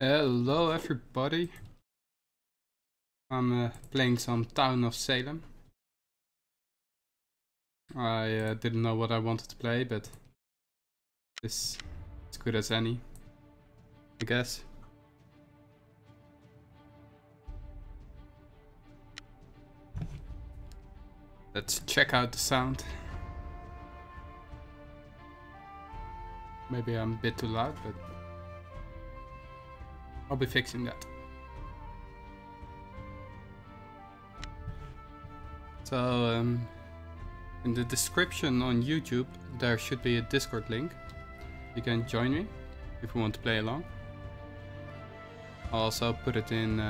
Hello everybody. I'm playing some Town of Salem. I didn't know what I wanted to play, but this is as good as any, I guess. Let's check out the sound. Maybe I'm a bit too loud, but I'll be fixing that. So, in the description on YouTube, there should be a Discord link. You can join me if you want to play along. I'll also put it in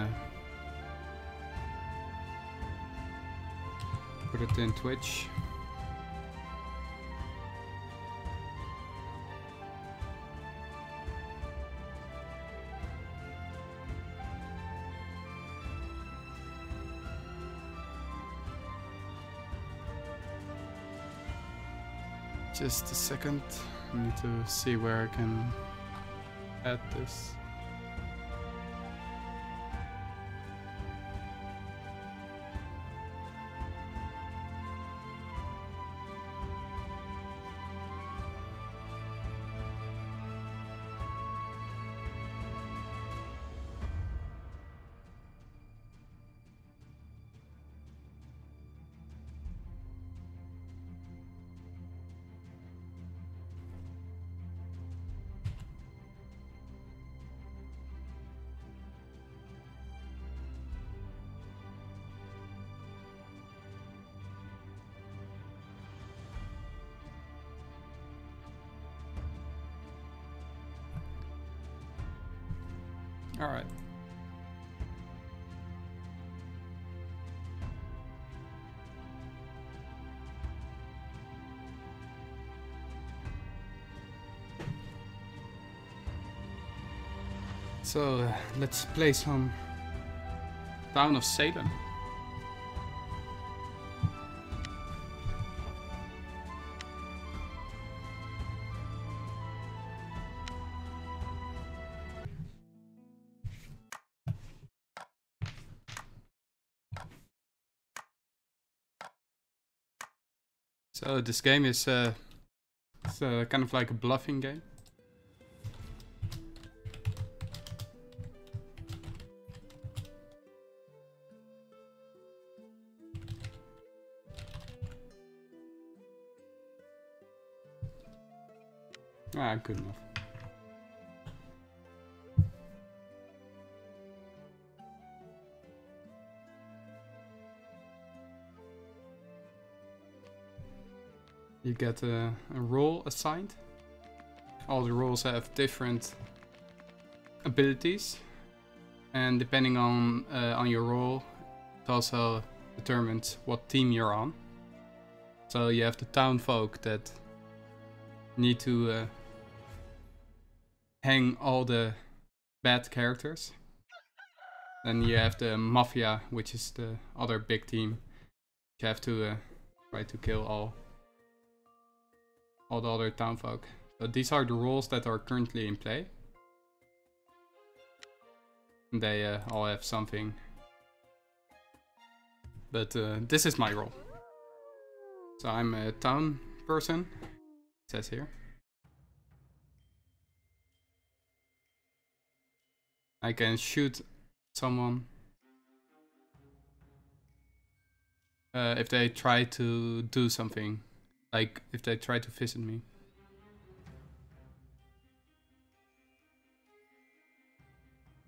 Twitch. Just a second, I need to see where I can add this. All right. So let's play some Town of Salem. So this game is it's, kind of like a bluffing game. Ah, good enough. You get a role assigned. All the roles have different abilities, and depending on your role, it also determines what team you're on. So you have the town folk that need to hang all the bad characters. Then you have the mafia, which is the other big team. You have to try to kill all the other town folk. So these are the roles that are currently in play. They all have something. But this is my role. So I'm a town person, it says here. I can shoot someone if they try to do something. Like if they try to visit me.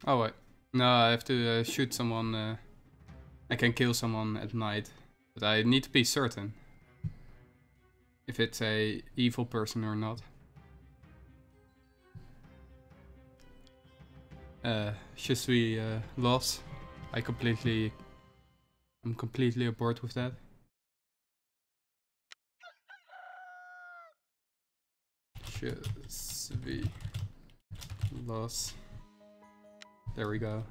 Oh wait, no, I have to shoot someone. I can kill someone at night, but I need to be certain if it's a evil person or not. Je suis lost. I'm completely aboard with that. Je suis lost. There we go.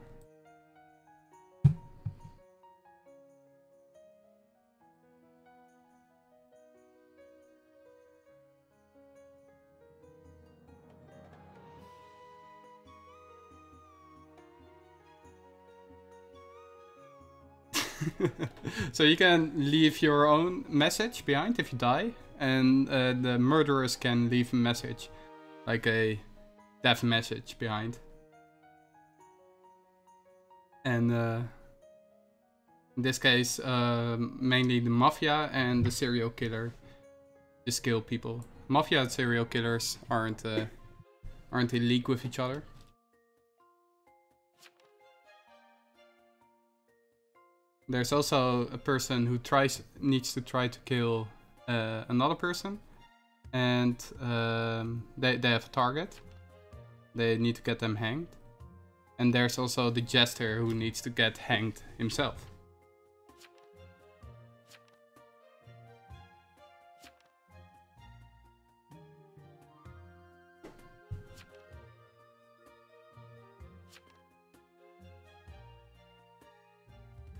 So you can leave your own message behind if you die, and the murderers can leave a message, like a death message behind. And in this case, mainly the mafia and the serial killer just kill people. Mafia and serial killers aren't in league with each other. There's also a person who needs to try to kill another person, and they have a target. They need to get them hanged. And there's also the jester who needs to get hanged himself.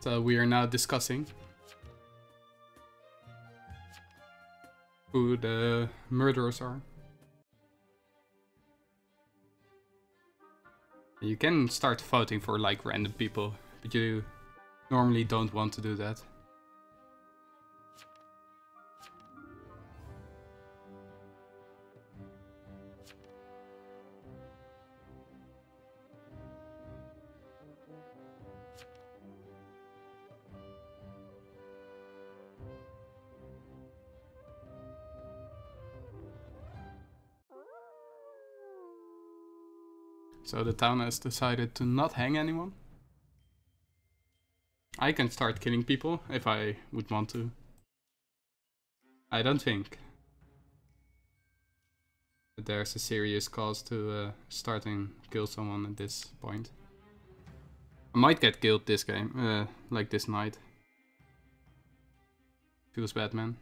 So we are now discussing who the murderers are. You can start voting for like random people, but you normally don't want to do that. So the town has decided to not hang anyone. I can start killing people if I would want to. I don't think that there's a serious cause to start and kill someone at this point. I might get killed this game, like this night. Feels bad, man.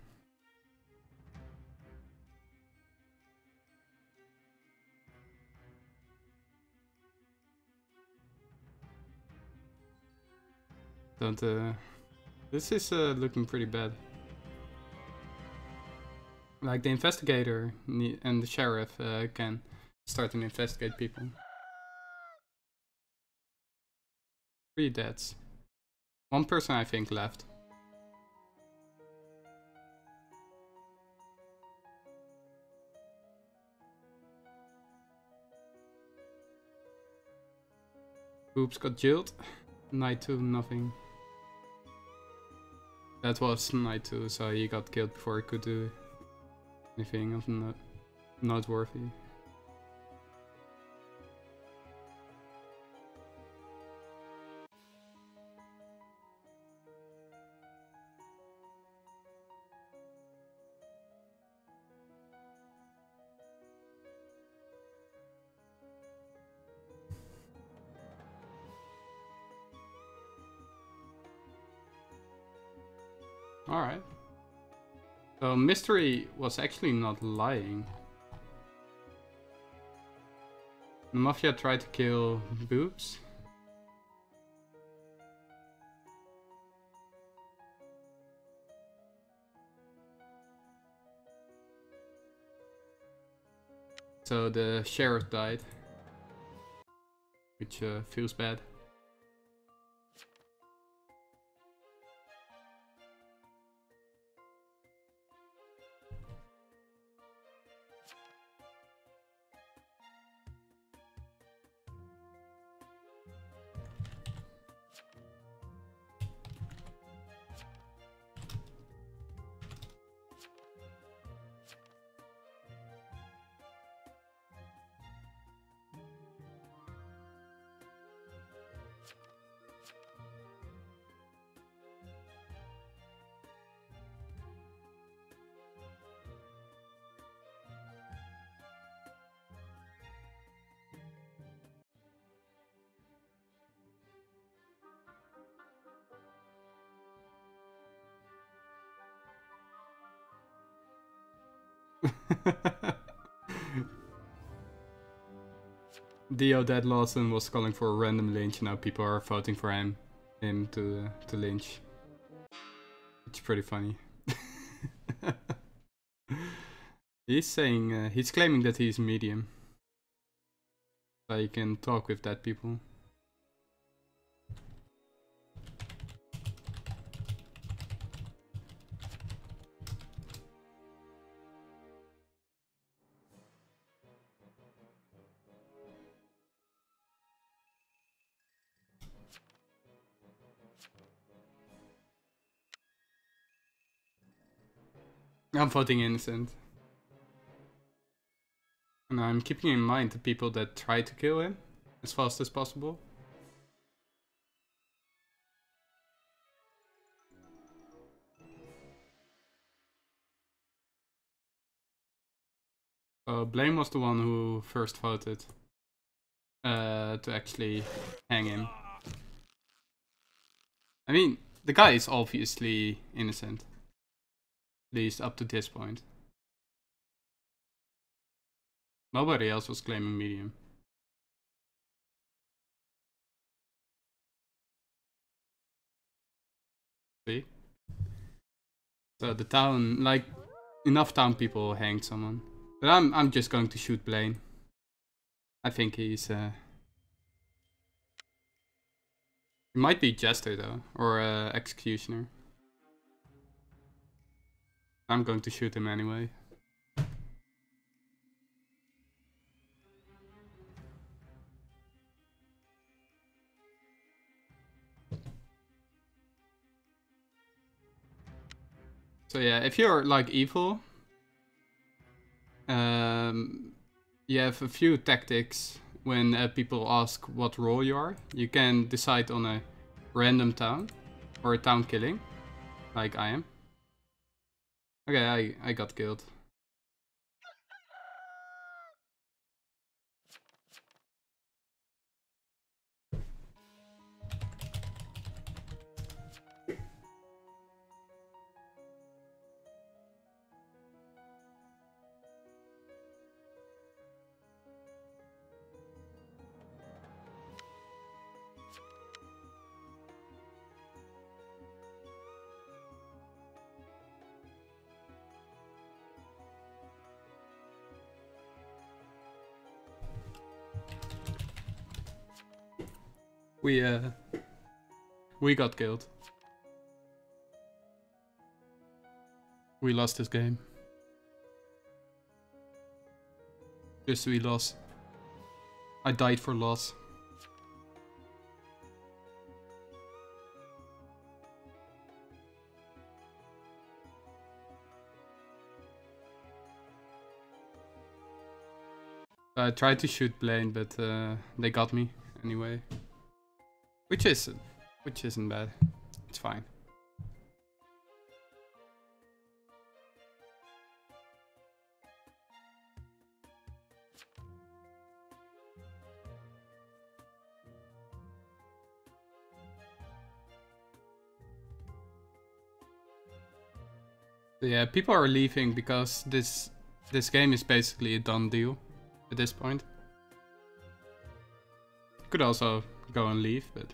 This is looking pretty bad. Like the investigator and the sheriff can start and investigate people. 3 deaths. 1 person I think left. Oops, got jailed. Night 2, nothing. That was night 2, so he got killed before he could do anything of noteworthy. Alright. So Mystery was actually not lying. The Mafia tried to kill Boobs. So the sheriff died. Which feels bad. Dio Dead Lawson was calling for a random lynch, now people are voting for him to lynch. It's pretty funny. He's saying, he's claiming that he's medium. So you can talk with dead people. I'm voting innocent. And I'm keeping in mind the people that try to kill him as fast as possible. Blame was the one who first voted to actually hang him. I mean, the guy is obviously innocent. At least up to this point. Nobody else was claiming medium. See? So the town, like, enough town people hanged someone. But I'm just going to shoot Blaine. I think he's he might be Jester though, or Executioner. I'm going to shoot him anyway. So yeah, if you're like evil, you have a few tactics when people ask what role you are. You can decide on a random town or a town killing, like I am. Okay, I got killed. We got killed. We lost this game. Just we lost. I died for loss. I tried to shoot Blaine, but they got me anyway. Which isn't bad. It's fine. So yeah, people are leaving because this game is basically a done deal at this point. Could also go and leave, but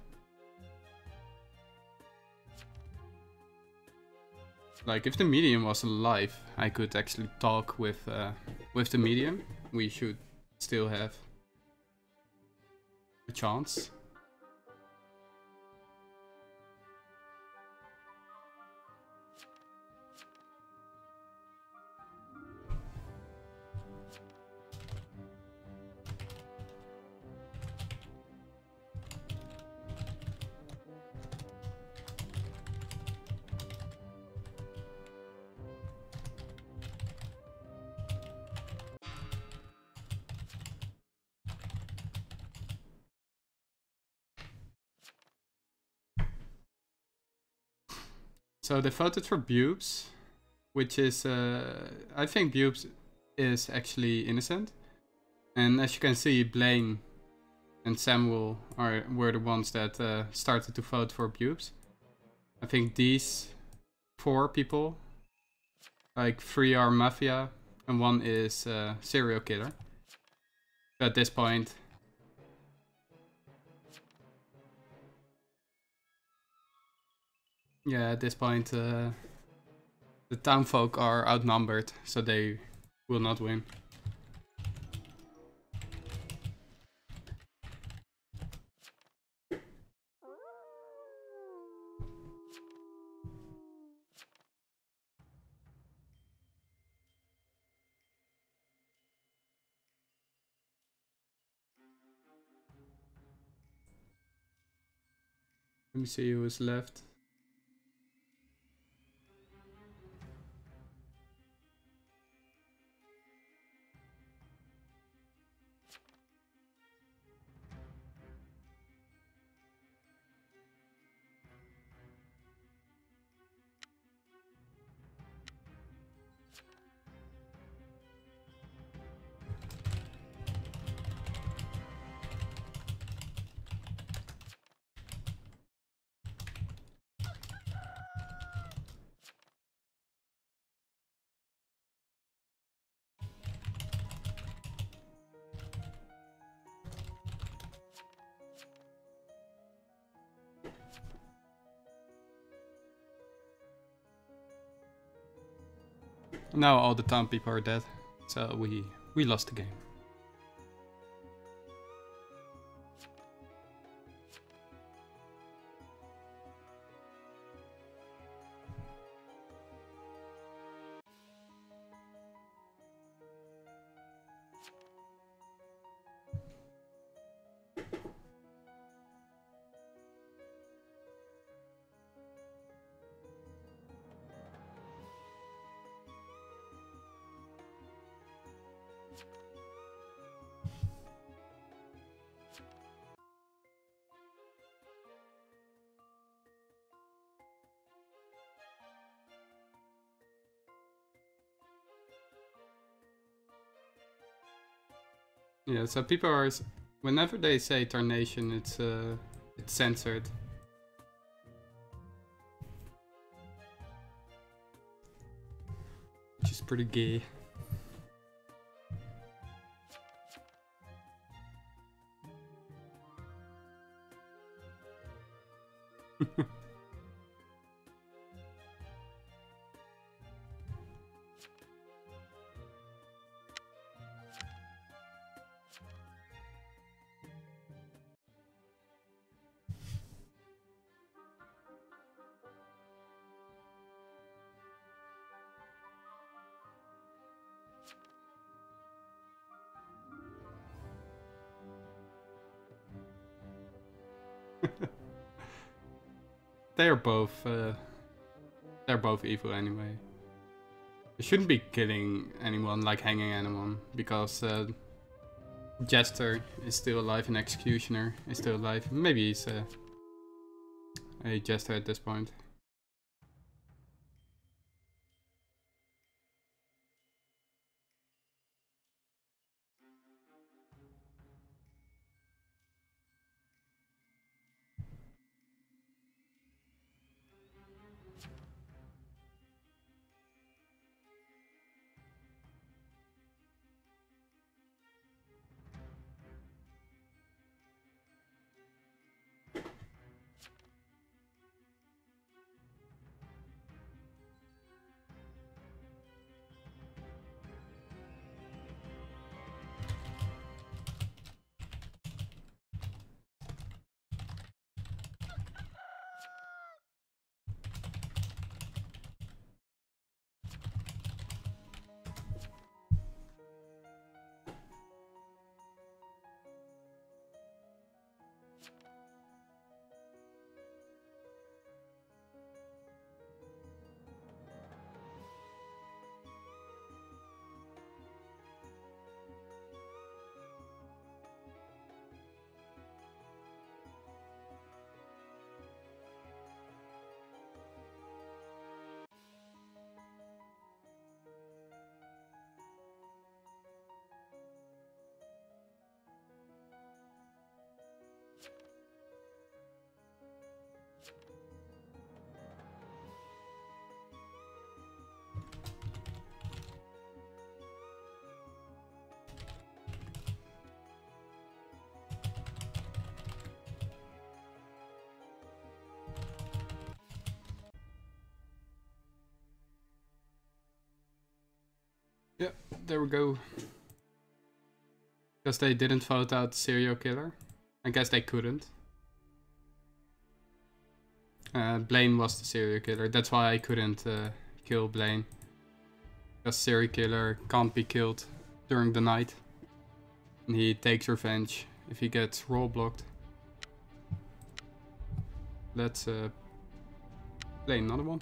like if the medium was alive, I could actually talk with the medium. We should still have a chance. So they voted for Bubes, which is, I think Bubes is actually innocent. And as you can see, Blaine and Samuel were the ones that started to vote for Bubes. I think these 4 people, like 3 are Mafia and 1 is serial killer. At this point, yeah, at this point, the townfolk are outnumbered, so they will not win. Let me see who is left. Now all the town people are dead, so we lost the game. Yeah, so people are, whenever they say tarnation, it's censored. Which is pretty gay. They're both evil anyway. You shouldn't be killing anyone, like hanging anyone, because Jester is still alive and Executioner is still alive. Maybe he's a Jester at this point. Yeah, there we go. Because they didn't vote out serial killer. I guess they couldn't. Blaine was the serial killer. That's why I couldn't kill Blaine. Because serial killer can't be killed during the night. And he takes revenge if he gets roll blocked. Let's play another one.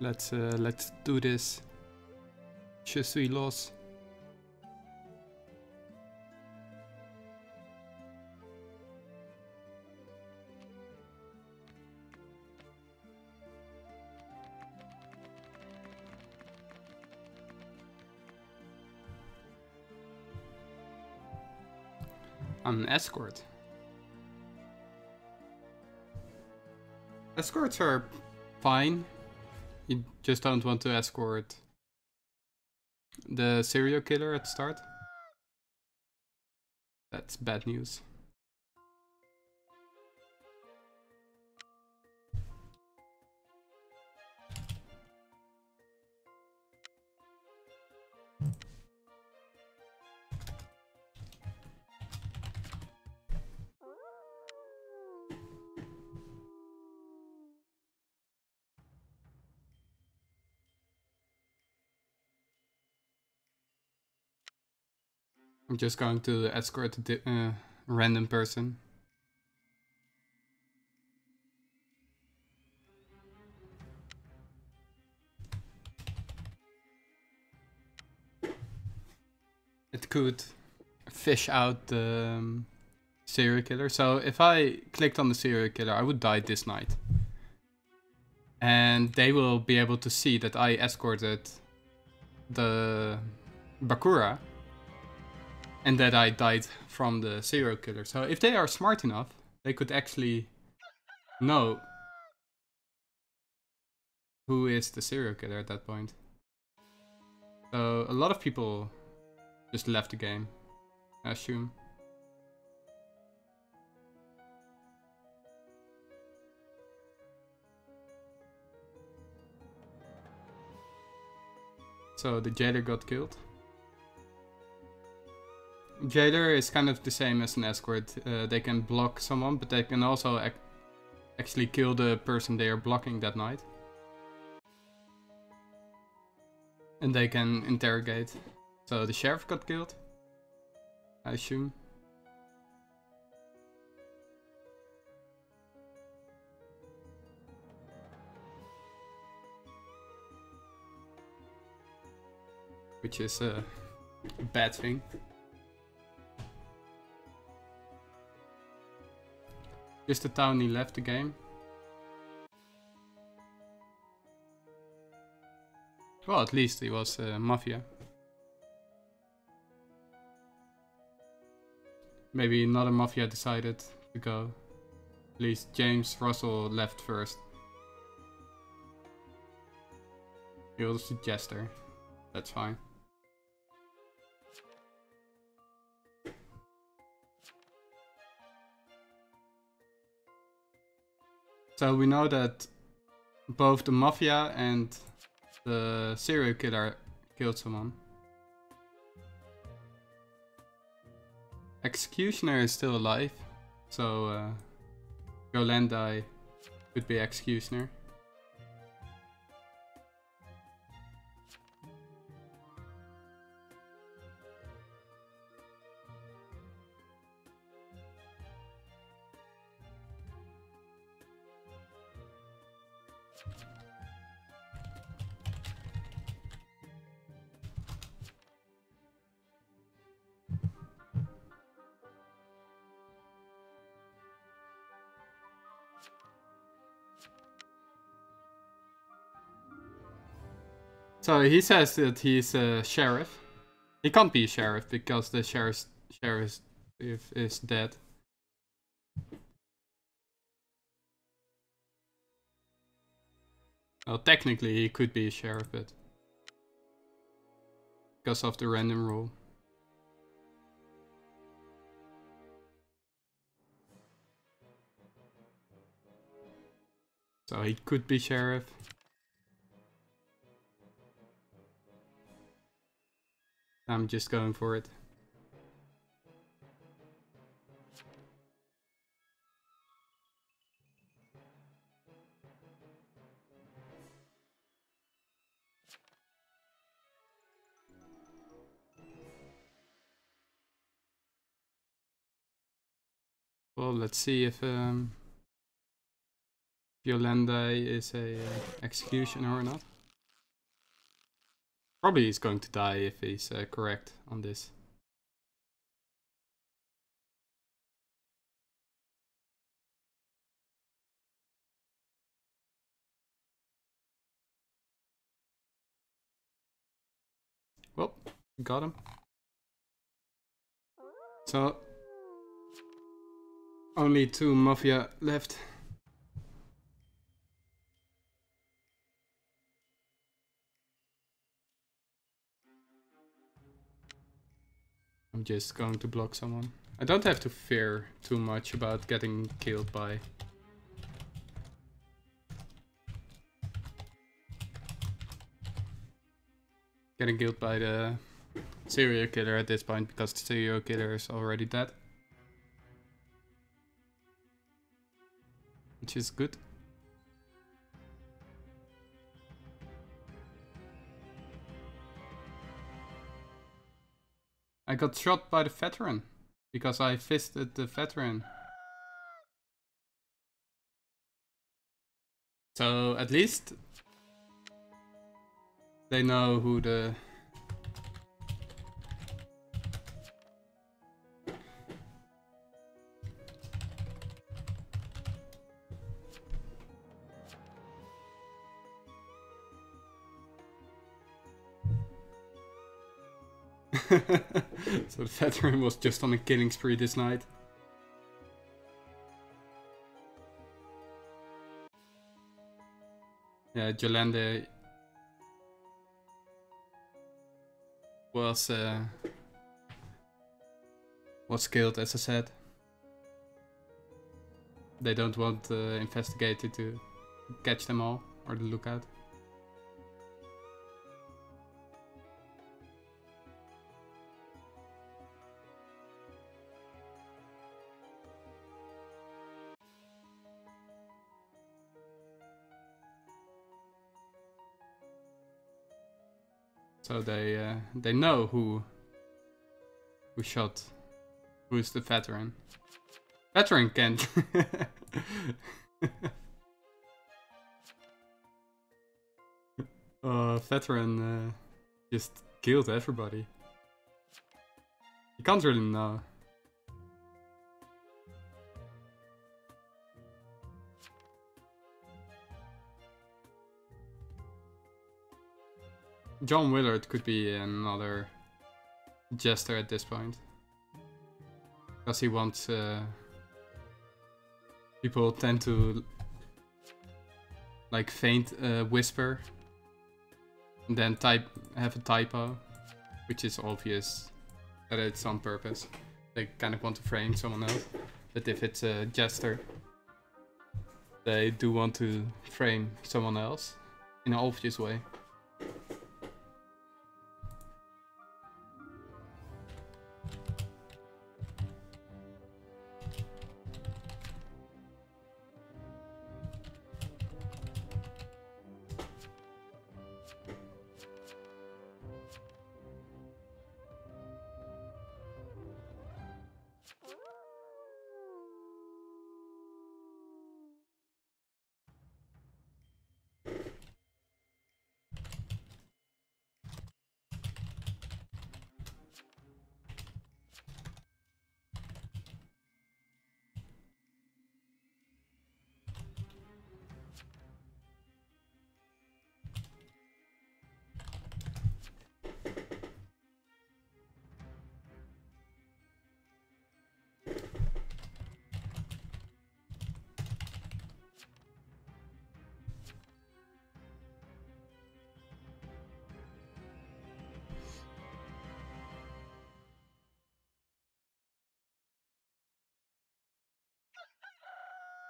Let's do this. Je suis los. An escort. Escorts are fine. You just don't want to escort the serial killer at the start. That's bad news. I'm just going to escort a random person. It could fish out the serial killer. So if I clicked on the serial killer, I would die this night. And they will be able to see that I escorted the Bakura. And that I died from the serial killer. So if they are smart enough, they could actually know who is the serial killer at that point. So a lot of people just left the game, I assume. So the jailer got killed. Jailer is kind of the same as an escort. They can block someone, but they can also actually kill the person they are blocking that night. And they can interrogate. So the sheriff got killed, I assume. Which is a bad thing. Just the townie left the game. Well, at least he was Mafia. Maybe another Mafia decided to go. At least James Russell left first. He was a jester. That's fine. So we know that both the Mafia and the serial killer killed someone. Executioner is still alive, so Yolandi could be Executioner. So he says that he's a sheriff. He can't be a sheriff because the sheriff is dead. Well, technically he could be a sheriff, but because of the random rule. So he could be sheriff. I'm just going for it. Well, let's see if Yolandi is a executioner or not. Probably he's going to die if he's correct on this. Well, got him. So Only 2 Mafia left. I'm just going to block someone. I don't have to fear too much about getting killed by... Getting killed by the serial killer at this point, because the serial killer is already dead. Which is good. I got shot by the veteran, because I fisted the veteran. So at least they know who the... So the veteran was just on a killing spree this night. Yeah, Jolande was killed, as I said. They don't want the investigator to catch them all, or the lookout. So they know who shot, who's the veteran. Veteran can't. Veteran just killed everybody. You can't really know. John Willard could be another jester at this point. Because he wants... people tend to like faint whisper. And then have a typo. Which is obvious that it's on purpose. They kind of want to frame someone else. But if it's a jester, they do want to frame someone else in an obvious way.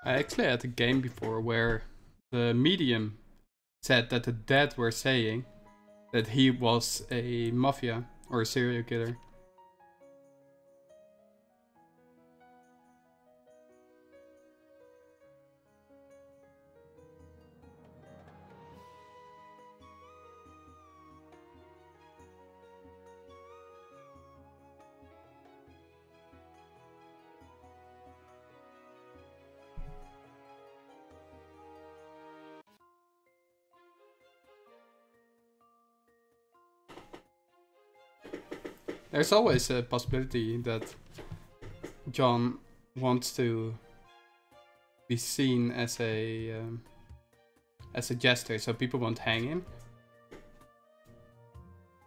I actually had a game before where the medium said that the dead were saying that he was a mafia or a serial killer. There's always a possibility that John wants to be seen as a jester, so people won't hang him.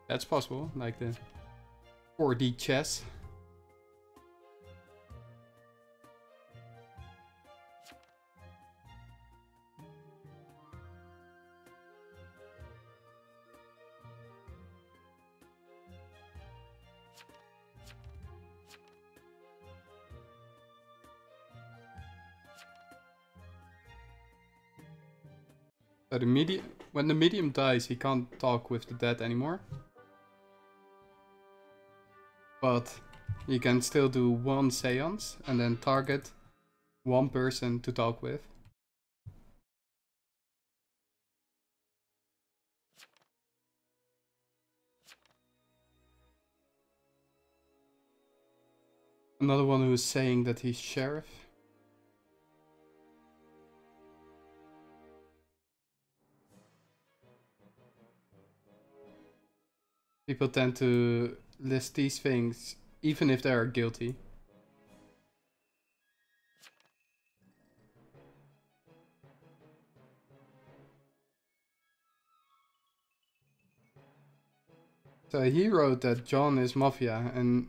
That's possible, like the 4D chess. So when the medium dies, he can't talk with the dead anymore. But he can still do one seance and then target one person to talk with. Another one who's saying that he's sheriff. People tend to list these things even if they are guilty. So he wrote that John is mafia, and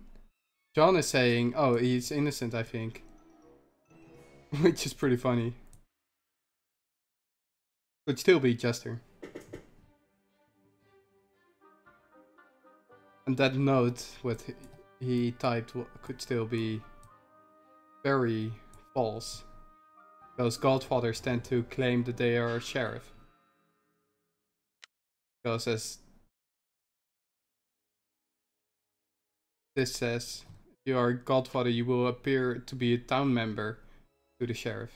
John is saying, oh, he's innocent, I think. Which is pretty funny. Could still be Jester. And that note, what he typed, could still be very false. Those godfathers tend to claim that they are a sheriff. Because as this says, if you are a godfather, you will appear to be a town member to the sheriff.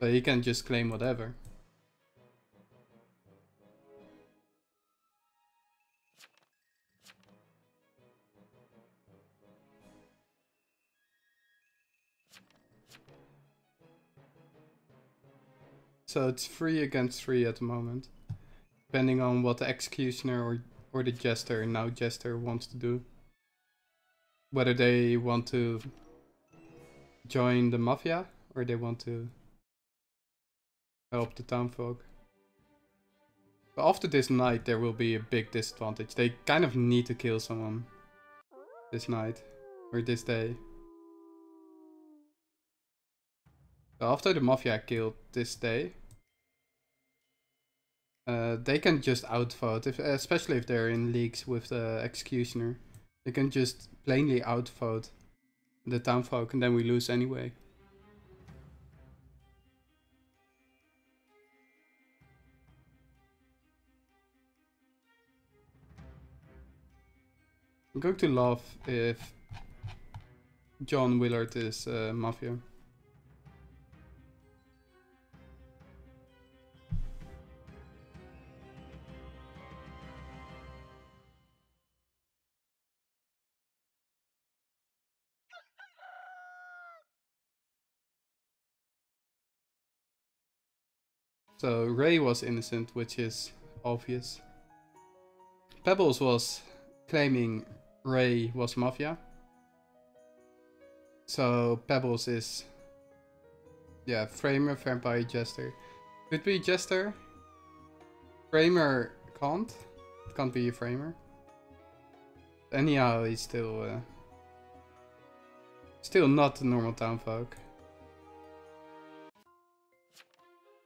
So he can just claim whatever. So it's 3 against 3 at the moment. Depending on what the executioner or the jester, now jester, wants to do. Whether they want to join the mafia or they want to help the townfolk. But after this night there will be a big disadvantage. They kind of need to kill someone this night or this day. So after the mafia killed this day, they can just outvote, especially if they're in leagues with the executioner. They can just plainly outvote the townfolk and then we lose anyway. I'm going to laugh if John Willard is mafia. So Ray was innocent, which is obvious. Pebbles was claiming Ray was mafia. So Pebbles is, yeah, Framer, Vampire, Jester. Could be Jester. Framer can't. It can't be a Framer. Anyhow, he's still not the normal townfolk.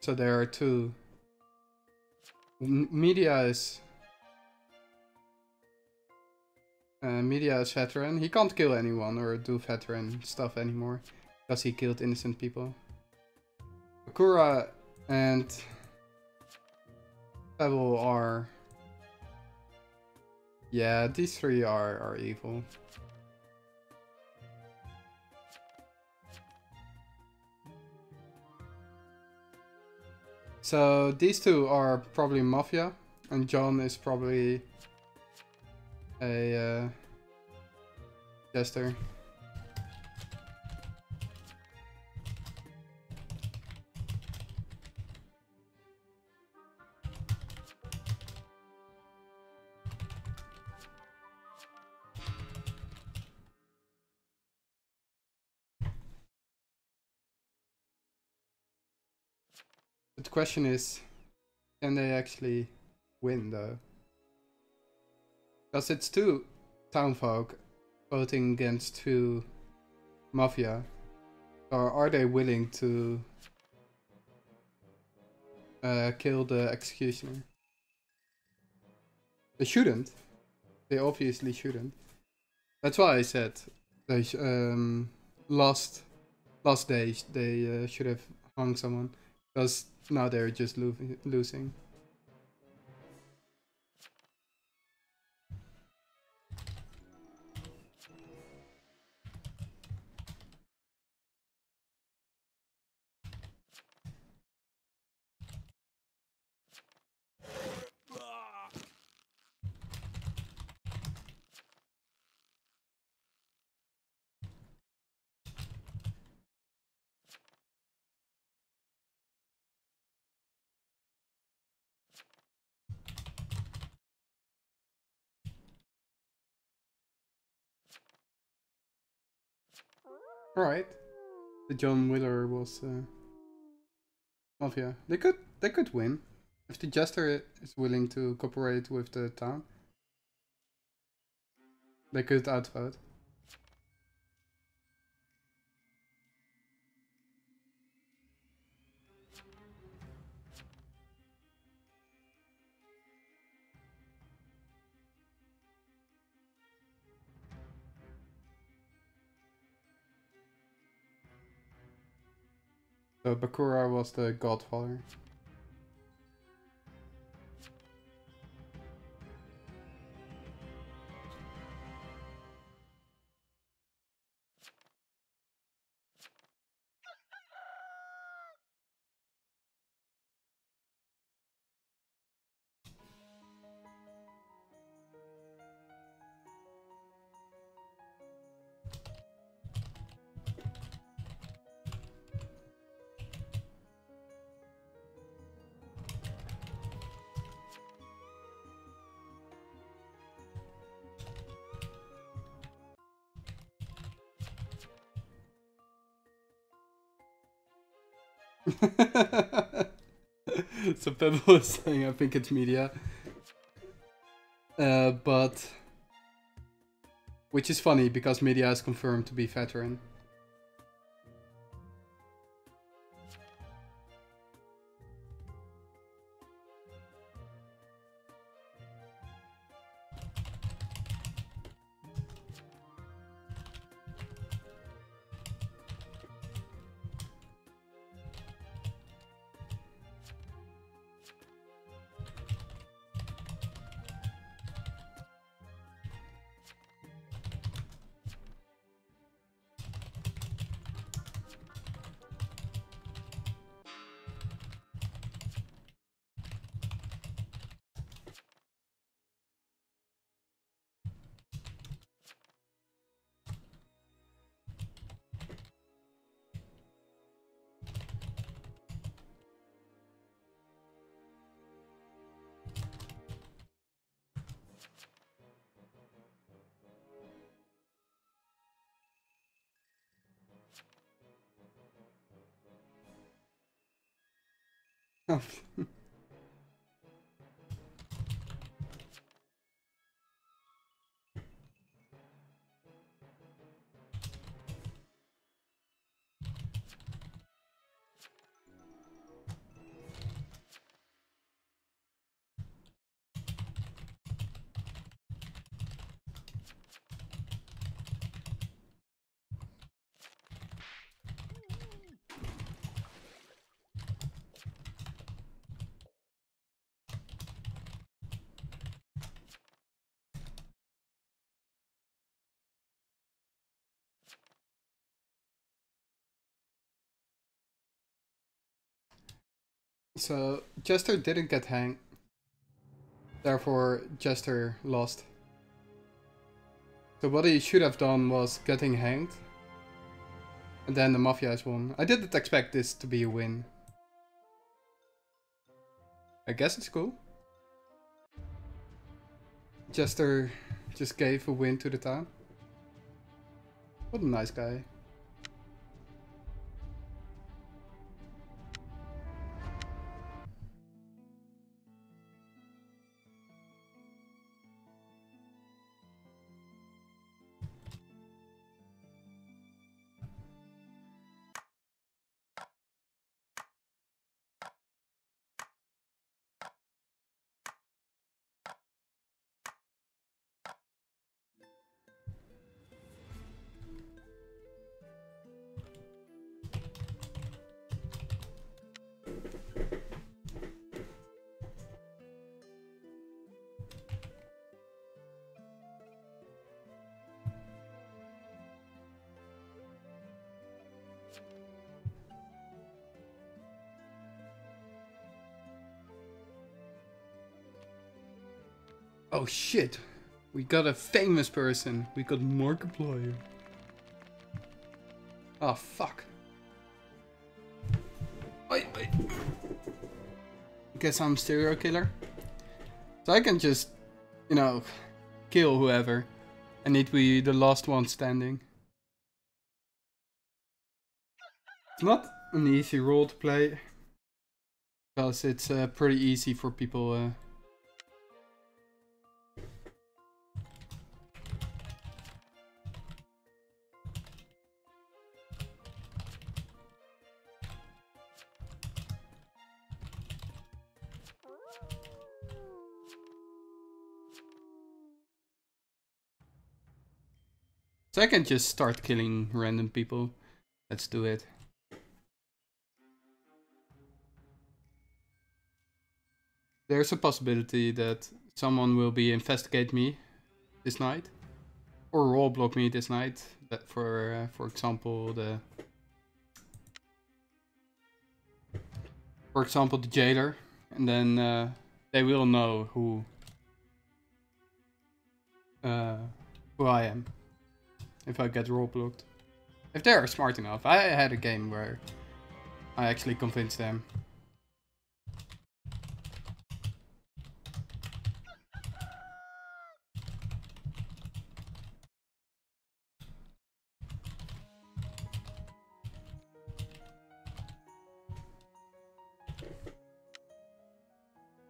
So there are two. Media is veteran. He can't kill anyone or do veteran stuff anymore because he killed innocent people. Akura and Pebble are, yeah, these three are evil. So these two are probably mafia, and John is probably a jester. But the question is, can they actually win though? Because it's two townfolk voting against two mafia. Or are they willing to kill the executioner? They shouldn't. They obviously shouldn't. That's why I said they last day they should have hung someone, because now they're just losing. Alright. The John Wheeler was Mafia. They could win. If the Jester is willing to cooperate with the town, they could outvote. So Bakura was the godfather. So Pebble is saying, I think it's media. But... Which is funny, because media is confirmed to be veteran. So Jester didn't get hanged. Therefore, Jester lost. So what he should have done was getting hanged. And then the Mafia has won. I didn't expect this to be a win. I guess it's cool. Jester just gave a win to the town. What a nice guy. Oh shit. We got a famous person. We got Markiplier. Oh fuck. Wait. Guess I'm serial killer. So I can just, you know, kill whoever. I need to be the last one standing. It's not an easy role to play. Because it's pretty easy for people. So I can just start killing random people. Let's do it. There's a possibility that someone will be investigate me this night. Or role block me this night. That for example the jailer. And then they will know who I am. If I get role blocked. If they are smart enough. I had a game where I actually convinced them.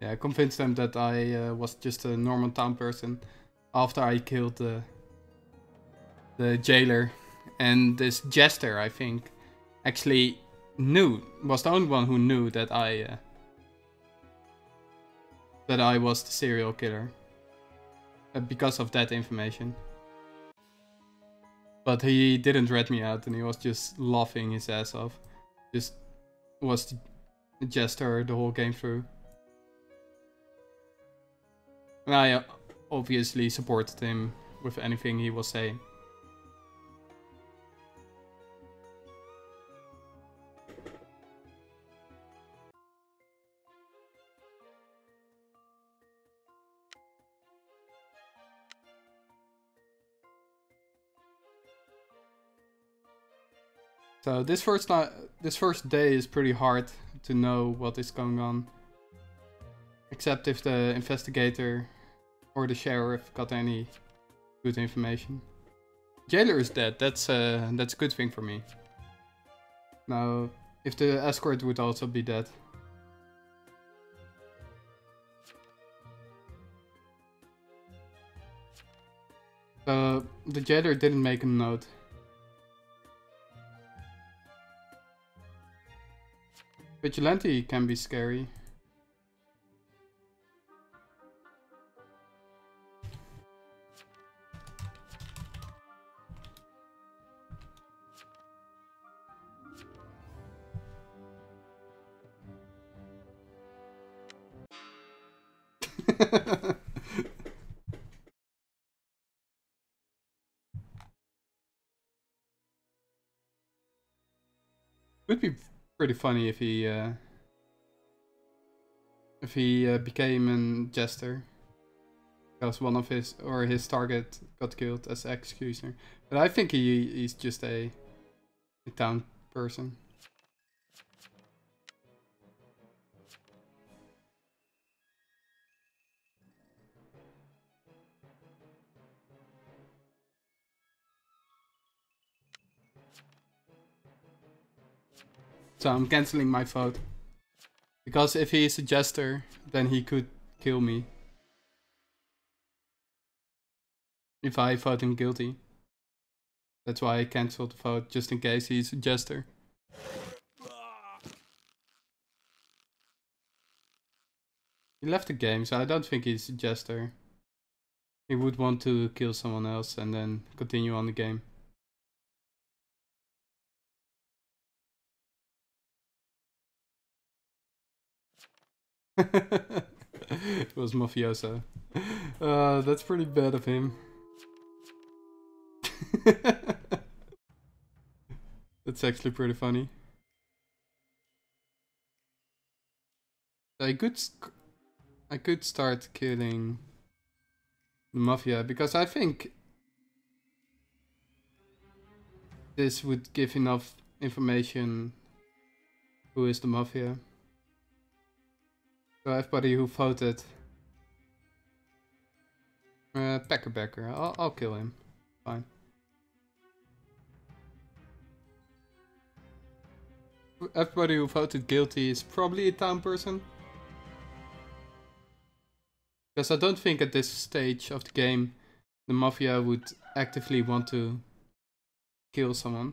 Yeah, I convinced them that I was just a normal town person after I killed the jailer. And this jester, I think, actually was the only one who knew that I was the serial killer. Because of that information. But he didn't rat me out and he was just laughing his ass off. Just was the jester the whole game through. And I obviously supported him with anything he was saying. So this first day is pretty hard to know what is going on. Except if the investigator or the sheriff got any good information. Jailer is dead. That's a good thing for me. Now, if the escort would also be dead. So the jailer didn't make a note. Vigilante can be scary. Would be pretty funny if he became a jester, because one of his target got killed as executioner. But I think he's just a town person. So I'm canceling my vote. Because if he is a jester, then he could kill me. If I vote him guilty. That's why I cancelled the vote, just in case he's a jester. He left the game, so I don't think he's a jester. He would want to kill someone else and then continue on the game. It was mafioso. That's pretty bad of him. That's actually pretty funny. I could start killing the mafia, because I think this would give enough information who is the mafia. So everybody who voted Becker, I'll kill him. Fine. Everybody who voted guilty is probably a town person. Because I don't think at this stage of the game the mafia would actively want to kill someone.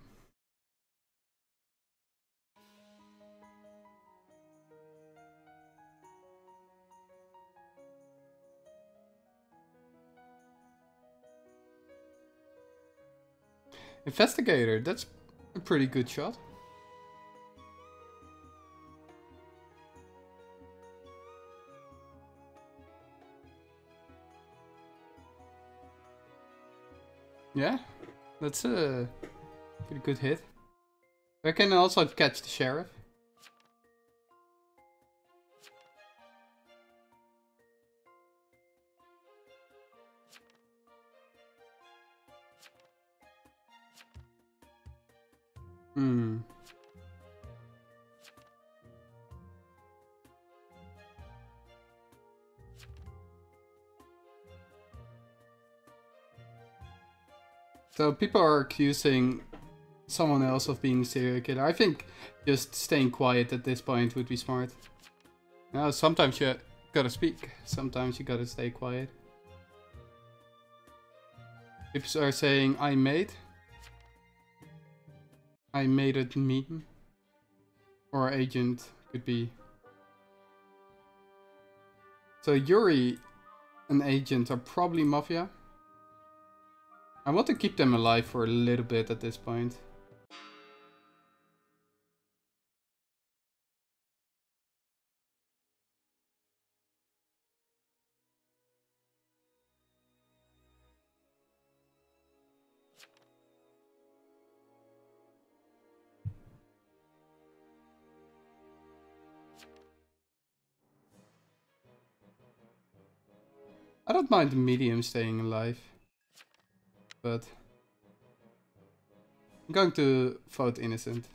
Investigator, that's a pretty good shot. Yeah, that's a pretty good hit. I can also catch the sheriff. Hmm. So people are accusing someone else of being a serial killer. I think just staying quiet at this point would be smart. Now, sometimes you gotta speak. Sometimes you gotta stay quiet. People are saying, I made it mean. Or agent could be. So Yuri and agent are probably mafia. I want to keep them alive for a little bit at this point. I don't mind the medium staying alive, but I'm going to vote innocent.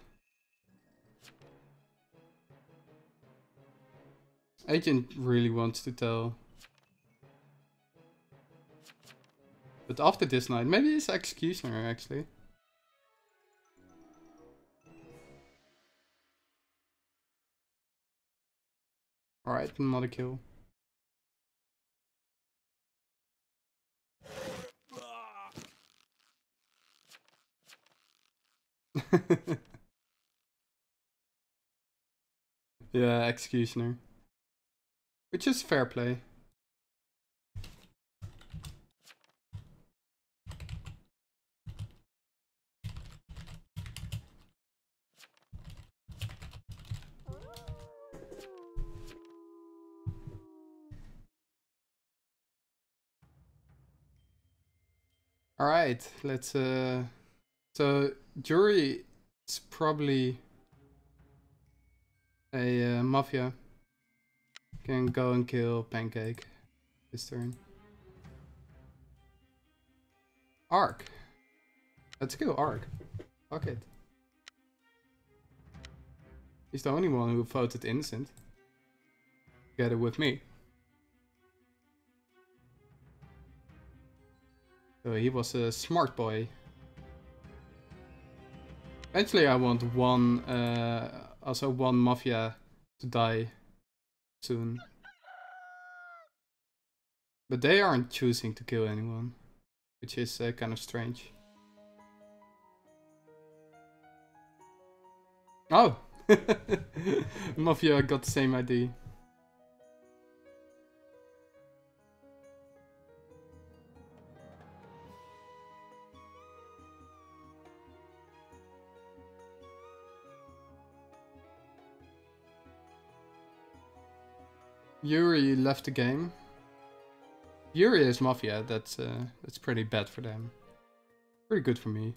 Agent really wants to tell. But after this night, maybe it's executioner actually. Alright, not a kill. Yeah, executioner. Which is fair play. Alright, let's so jury is probably a mafia. Can go and kill Pancake this turn. Ark. Let's kill Ark. Fuck it. He's the only one who voted innocent. Together with me. So he was a smart boy. Eventually I want also one mafia to die soon. But they aren't choosing to kill anyone, which is kind of strange. Oh! Mafia got the same ID. Yuri left the game. Yuri is Mafia, that's pretty bad for them. Pretty good for me.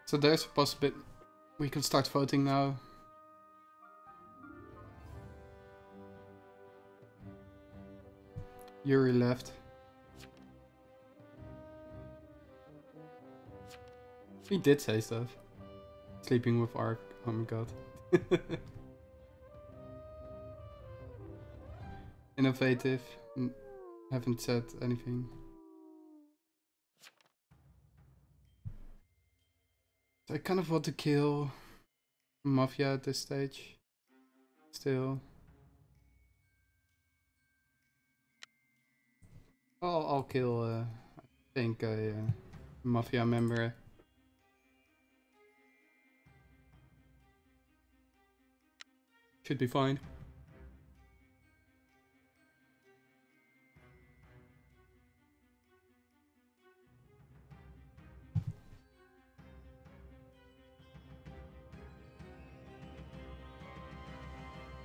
So there's a possibility we can start voting now. Yuri left. He did say stuff. Sleeping with Ark. Oh my god. Innovative. Haven't said anything. I kind of want to kill Mafia at this stage. Still. I'll kill, I think, a Mafia member. Should be fine.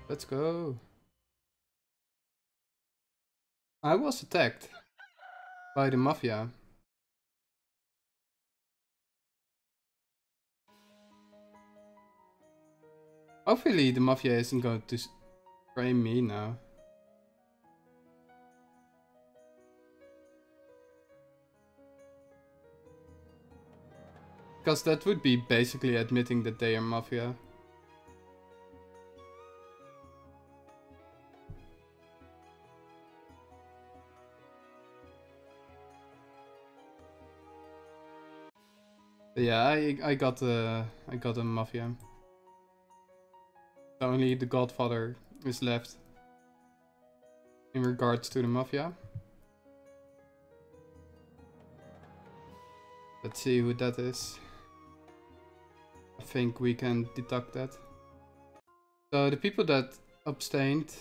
Let's go. I was attacked by the Mafia. Hopefully the Mafia isn't going to frame me now. Because that would be basically admitting that they are Mafia. But yeah, I got a Mafia. Only the Godfather is left in regards to the Mafia. Let's see who that is. I think we can deduct that. So the people that abstained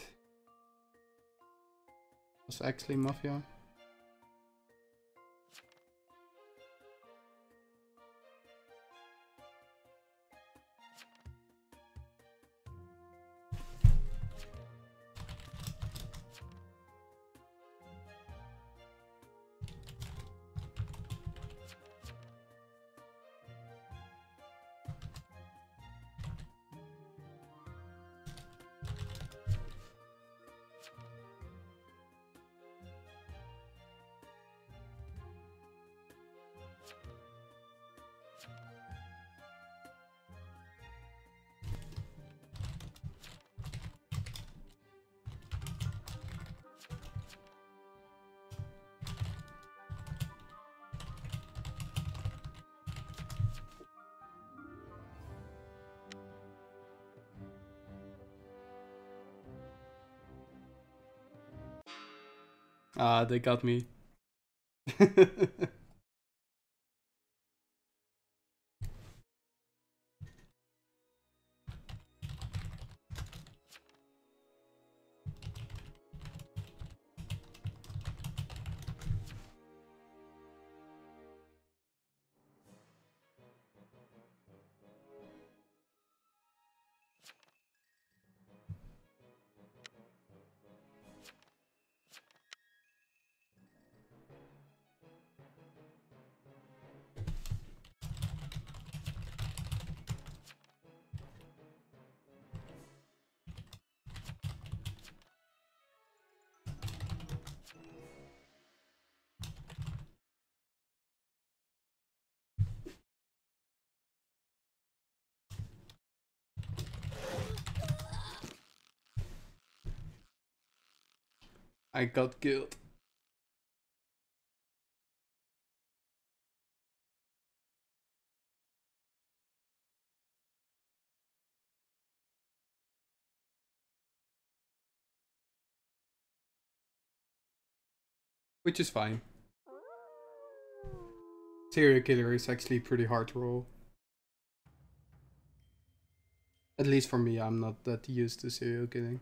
was actually Mafia. Ah, they got me. I got killed. Which is fine. Serial killer is actually pretty hard to roll. At least for me, I'm not that used to serial killing.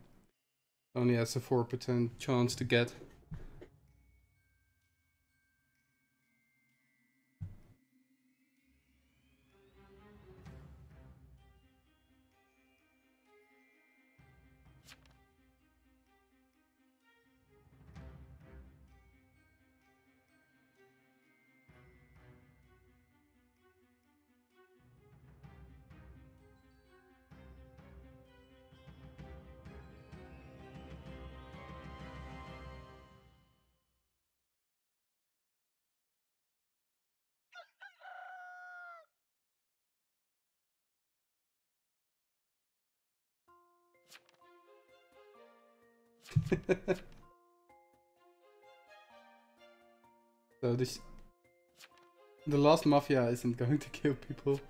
Only has a 4% chance to get. So the last mafia isn't going to kill people.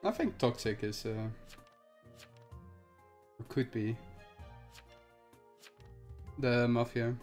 I think toxic is or could be the mafia.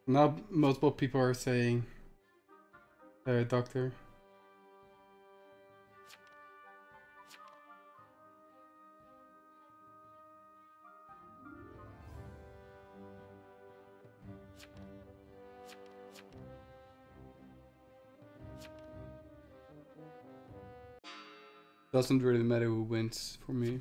Now multiple people are saying doctor. Doesn't really matter who wins for me.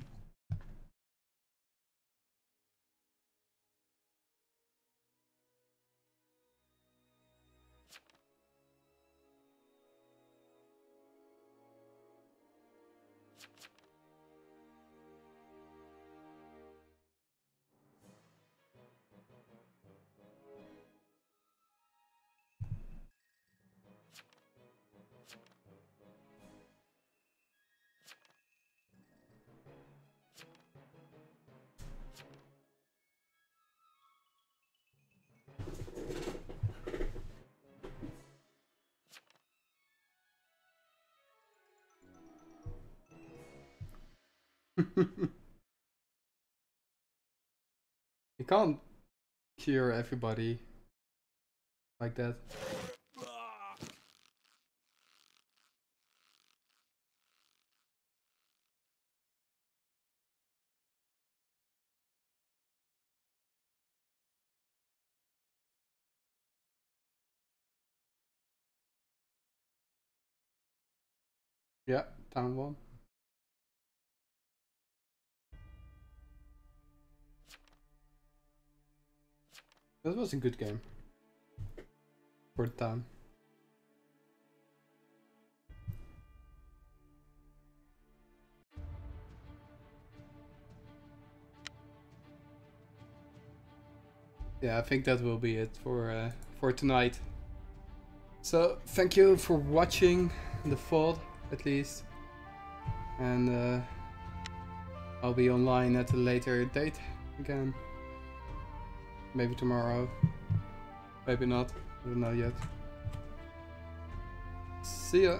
You can't cure everybody like that. Yeah, town one. That was a good game for the town. Yeah, I think that will be it for tonight. So thank you for watching the VOD at least, and I'll be online at a later date again. Maybe tomorrow, maybe not. I don't know yet. See ya.